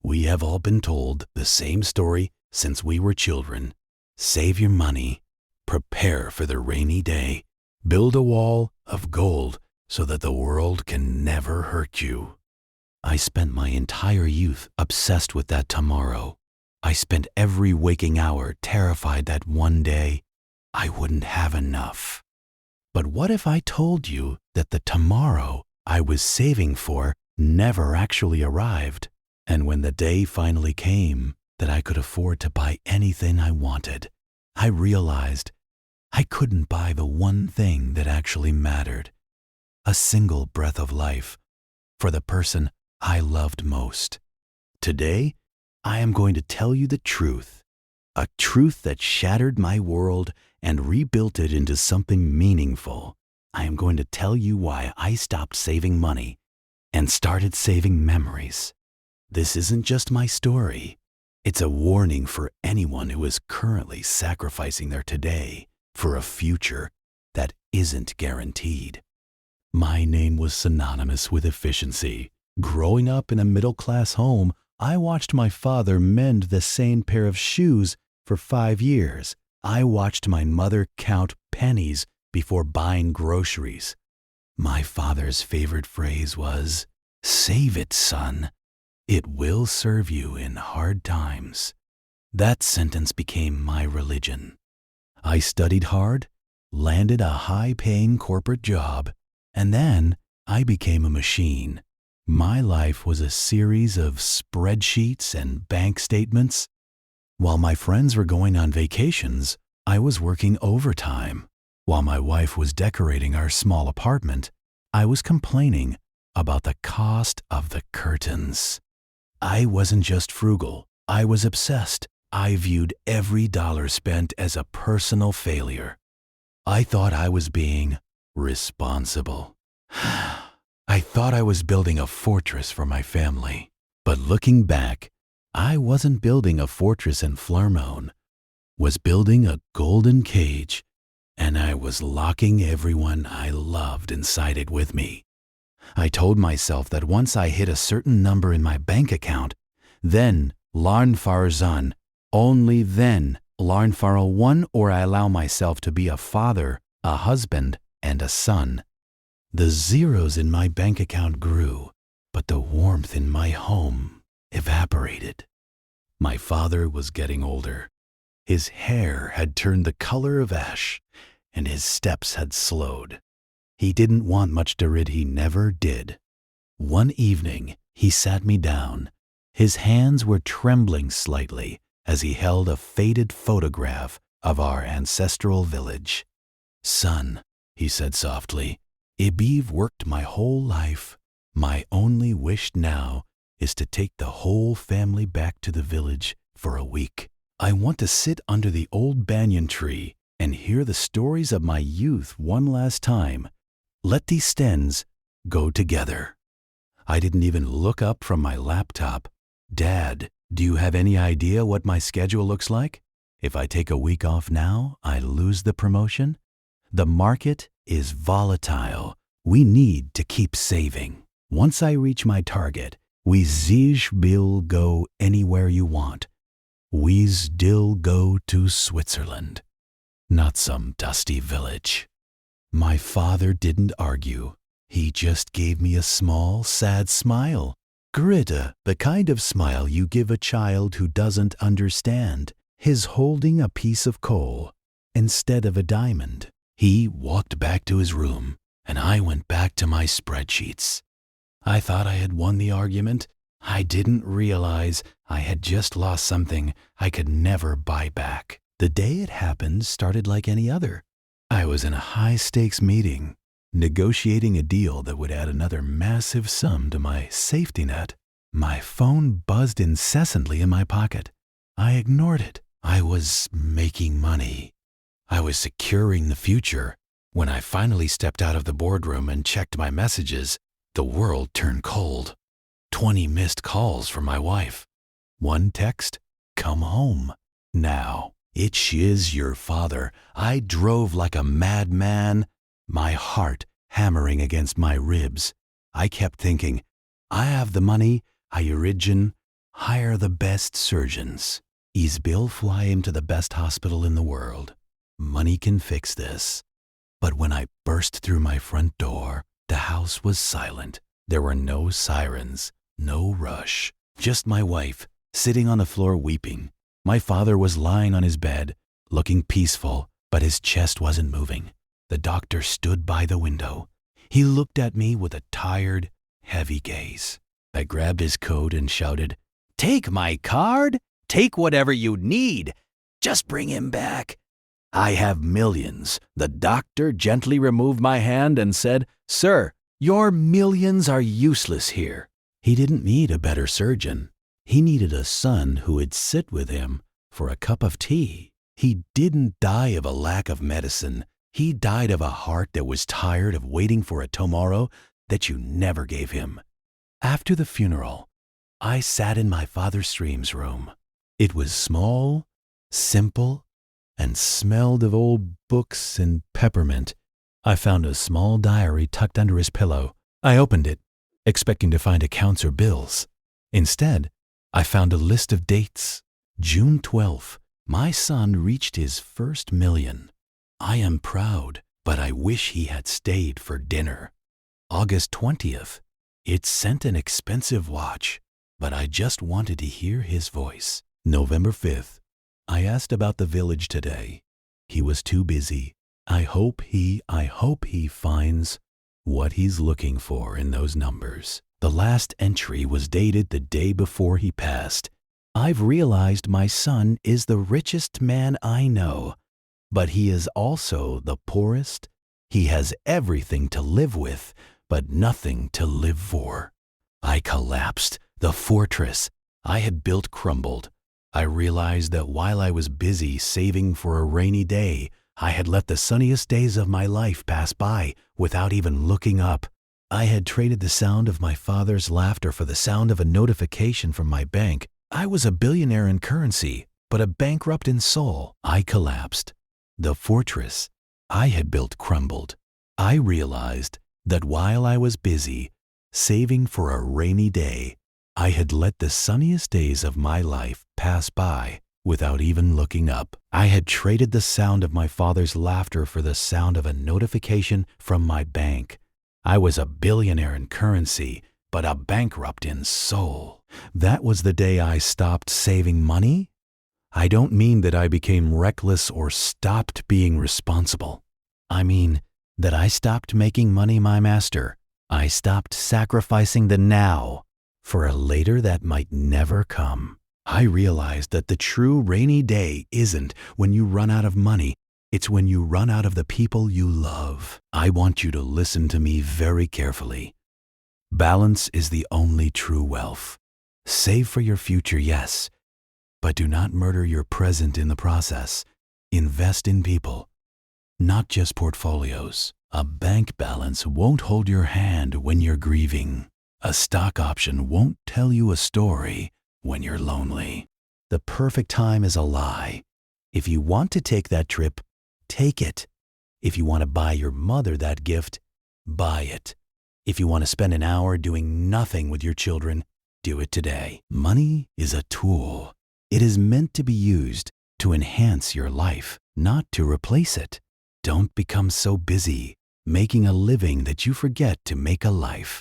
We have all been told the same story since we were children. Save your money. Prepare for the rainy day. Build a wall of gold so that the world can never hurt you. I spent my entire youth obsessed with that tomorrow. I spent every waking hour terrified that one day I wouldn't have enough. But what if I told you that the tomorrow I was saving for never actually arrived, and when the day finally came that I could afford to buy anything I wanted, I realized I couldn't buy the one thing that actually mattered, a single breath of life for the person I loved most. Today, I am going to tell you the truth, a truth that shattered my world and rebuilt it into something meaningful. I am going to tell you why I stopped saving money and started saving memories. This isn't just my story. It's a warning for anyone who is currently sacrificing their today for a future that isn't guaranteed. My name was synonymous with efficiency. Growing up in a middle-class home, I watched my father mend the same pair of shoes for 5 years. I watched my mother count pennies before buying groceries. My father's favorite phrase was, "Save it, son. It will serve you in hard times." That sentence became my religion. I studied hard, landed a high-paying corporate job, and then I became a machine. My life was a series of spreadsheets and bank statements. While my friends were going on vacations, I was working overtime. While my wife was decorating our small apartment, I was complaining about the cost of the curtains. I wasn't just frugal, I was obsessed. I viewed every dollar spent as a personal failure. I thought I was being responsible. I thought I was building a fortress for my family. But looking back, I wasn't building a fortress in Flermone, was building a golden cage, and I was locking everyone I loved inside it with me. I told myself that once I hit a certain number in my bank account, then Larn Farzan, only then Larn Faral 1, or I allow myself to be a father, a husband, and a son. The zeros in my bank account grew, but the warmth in my home evaporated. My father was getting older. His hair had turned the color of ash, and his steps had slowed. He didn't want much to rid, he never did. One evening, he sat me down. His hands were trembling slightly as he held a faded photograph of our ancestral village. "Son," he said softly, "Ibiv worked my whole life. My only wish now is to take the whole family back to the village for a week. I want to sit under the old banyan tree and hear the stories of my youth one last time. Let these stens go together." I didn't even look up from my laptop. "Dad, do you have any idea what my schedule looks like? If I take a week off now, I lose the promotion. The market is volatile. We need to keep saving. Once I reach my target, we will go anywhere you want. We still go to Switzerland, not some dusty village." My father didn't argue. He just gave me a small, sad smile. Greta, the kind of smile you give a child who doesn't understand. His holding a piece of coal instead of a diamond. He walked back to his room, and I went back to my spreadsheets. I thought I had won the argument. I didn't realize I had just lost something I could never buy back. The day it happened started like any other. I was in a high-stakes meeting, negotiating a deal that would add another massive sum to my safety net. My phone buzzed incessantly in my pocket. I ignored it. I was making money. I was securing the future. When I finally stepped out of the boardroom and checked my messages, the world turned cold. 20 missed calls from my wife. One text, "Come home now." "It is your father." I drove like a madman, my heart hammering against my ribs. I kept thinking, I have the money, I origin, Hire the best surgeons. Ease Bill fly him to the best hospital in the world. Money can fix this. But when I burst through my front door, the house was silent. There were no sirens, no rush. Just my wife, sitting on the floor weeping. My father was lying on his bed, looking peaceful, but his chest wasn't moving. The doctor stood by the window. He looked at me with a tired, heavy gaze. I grabbed his coat and shouted, "Take my card! Take whatever you need! Just bring him back! I have millions." The doctor gently removed my hand and said, "Sir, your millions are useless here." He didn't need a better surgeon. He needed a son who would sit with him for a cup of tea. He didn't die of a lack of medicine. He died of a heart that was tired of waiting for a tomorrow that you never gave him. After the funeral, I sat in my father's dreams room. It was small, simple, and smelled of old books and peppermint. I found a small diary tucked under his pillow. I opened it, expecting to find accounts or bills. Instead, I found a list of dates. June 12th, my son reached his first million. I am proud, but I wish he had stayed for dinner. August 20th, it sent an expensive watch, but I just wanted to hear his voice. November 5th, I asked about the village today. He was too busy. I hope he finds what he's looking for in those numbers. The last entry was dated the day before he passed. I've realized my son is the richest man I know, but he is also the poorest. He has everything to live with, but nothing to live for. I collapsed. The fortress I had built crumbled. I realized that while I was busy saving for a rainy day, I had let the sunniest days of my life pass by without even looking up. I had traded the sound of my father's laughter for the sound of a notification from my bank. I was a billionaire in currency, but a bankrupt in soul. I collapsed. The fortress I had built crumbled. I realized that while I was busy saving for a rainy day, I had let the sunniest days of my life pass by without even looking up. I had traded the sound of my father's laughter for the sound of a notification from my bank. I was a billionaire in currency, but a bankrupt in soul. That was the day I stopped saving money. I don't mean that I became reckless or stopped being responsible. I mean that I stopped making money my master. I stopped sacrificing the now for a later that might never come. I realized that the true rainy day isn't when you run out of money. It's when you run out of the people you love. I want you to listen to me very carefully. Balance is the only true wealth. Save for your future, yes, but do not murder your present in the process. Invest in people, not just portfolios. A bank balance won't hold your hand when you're grieving. A stock option won't tell you a story when you're lonely. The perfect time is a lie. If you want to take that trip, take it. If you want to buy your mother that gift, buy it. If you want to spend an hour doing nothing with your children, do it today. Money is a tool. It is meant to be used to enhance your life, not to replace it. Don't become so busy making a living that you forget to make a life.